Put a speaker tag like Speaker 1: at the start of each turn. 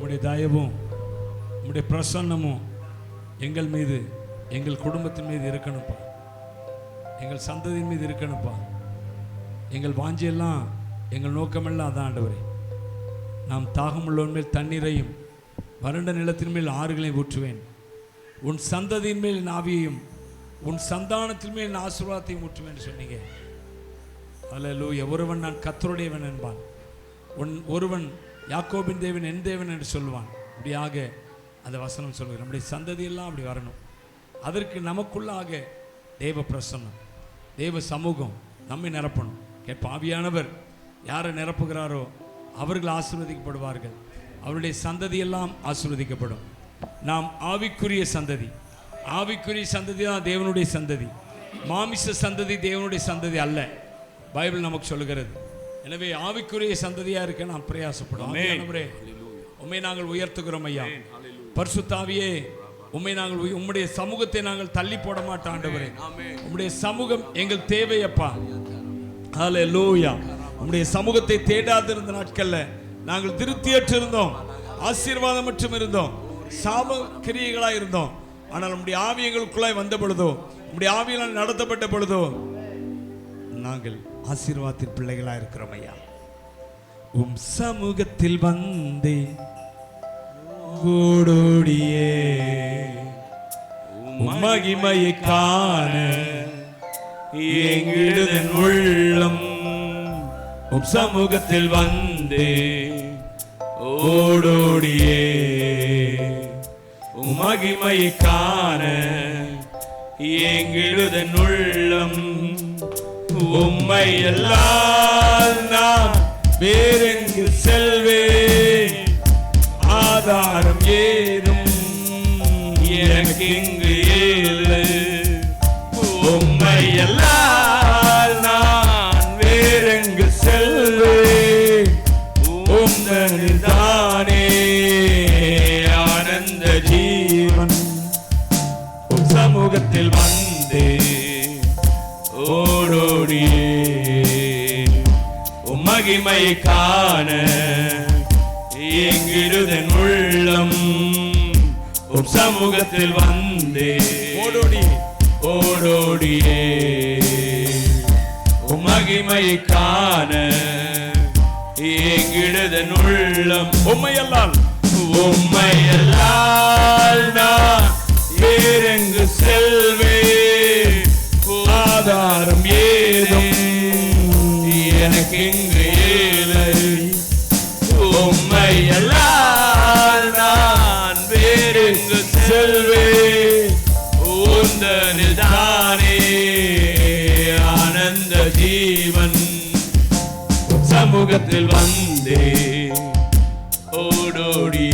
Speaker 1: உம்முடைய தயவும் உம்முடைய பிரசன்னமும் எங்கள் மீது, எங்கள் குடும்பத்தின் மீது இருக்கணும்ப்பா. எங்கள் சந்ததியின் மீது இருக்கணும்ப்பா. எங்கள் வாஞ்சியெல்லாம், எங்கள் நோக்கமெல்லாம் அதான் ஆண்டவரே. நாம் தாகமுள்ளவன் மேல் தண்ணீரையும் வறண்ட நிலத்தின் மேல் ஆறுகளையும் ஊற்றுவேன். உன் சந்ததியின் மேல் என் ஆவியையும் உன் சந்தானத்தின் மேல் என் ஆசீர்வாதத்தையும் ஊற்றுவேன் சொன்னீங்க. அல்லேலூயா. ஒருவன் நான் கர்த்தருடையவன் என்பான், ஒருவன் யாக்கோபின் தேவன் என் தேவன் என்று சொல்லுவான். இப்படியாக அந்த வசனம் சொல்லுங்கள். நம்முடைய சந்ததியெல்லாம் அப்படி வரணும். அதற்கு நமக்குள்ளாக தேவ பிரசன்னம், தேவ சமூகம் நம்மை நிரப்பணும். ஆவியானவர் யாரை நிரப்புகிறாரோ அவர்கள் ஆசீர்வதிக்கப்படுவார்கள். அவருடைய சந்ததியெல்லாம் ஆசீர்வதிக்கப்படும். நாம் ஆவிக்குரிய சந்ததி. ஆவிக்குரிய சந்ததி தான் தேவனுடைய சந்ததி. மாமிச சந்ததி தேவனுடைய சந்ததி அல்ல, பைபிள் நமக்கு சொல்லுகிறது. எனவே ஆவிக்குரிய சந்ததியா இருக்க நாம் பிரயாசப்படும். உம்மை நாங்கள் உயர்த்துகிறோம் ஐயா. பரிசுத்த ஆவியே, உம்மை நாங்கள், உம்முடைய சமூகத்தை நாங்கள் தள்ளி போட மாட்டோம் ஆண்டவரே. உம்முடைய சமூகம் எங்கள் தேவையப்பா. ஹல்லேலூயா. உம்முடைய சமூகத்தை தேடாதிருந்த நாட்கள்ல நாங்கள் திருப்தியற்று இருந்தோம், ஆசீர்வாதம் மற்றும் இருந்தோம், சாப கிரியைகளாக இருந்தோம். ஆனால் உம்முடைய ஆவி எங்களுக்குள்ளாய் வந்த பொழுதோ, உம்முடைய ஆவியால் நடத்தப்பட்ட பொழுதோ நாங்கள் ஆசீர்வாதத்தின் பிள்ளைகளாக இருக்கிறோம் ஐயா. உம் சமூகத்தில் வந்தே ஓடோடியே மகிமையை காண எங்கிடுதன் உள்ளம். உம் சமூகத்தில் வந்தே ஓடோடியே மகிமையை காண எங்கிடுதன் உள்ளம். உம்மை எல்லாம் நான் வேறெங்கு செல்வேன், ஆதாரம் ஏதும் எனக்கு இங்கு ஏழு. உம்மை எல்லாம் நான் வேறெங்கு செல்வேன், உம்தானே ஆனந்த ஜீவன். உம் சமூகத்தில் வந்தே ஓடோடியே உம் மகிமை காண எங்கிடுதன் உள்ளம். உம் சமூகத்தில் வந்தே ஓடோடியே உம் மகிமை காண எங்கிடுதன் உள்ளம். உம்மையல்லால் நான் வேறெங்கு செல்வேன், ஆதாரம் ஏதும் எனக்கு இங்கு ஏழை. உம்மையல்லால் நான் வேறெங்கு செல்வேன், உந்தனில் தானே ஆனந்த ஜீவன். சமூகத்தில் வந்தே ஓடோடி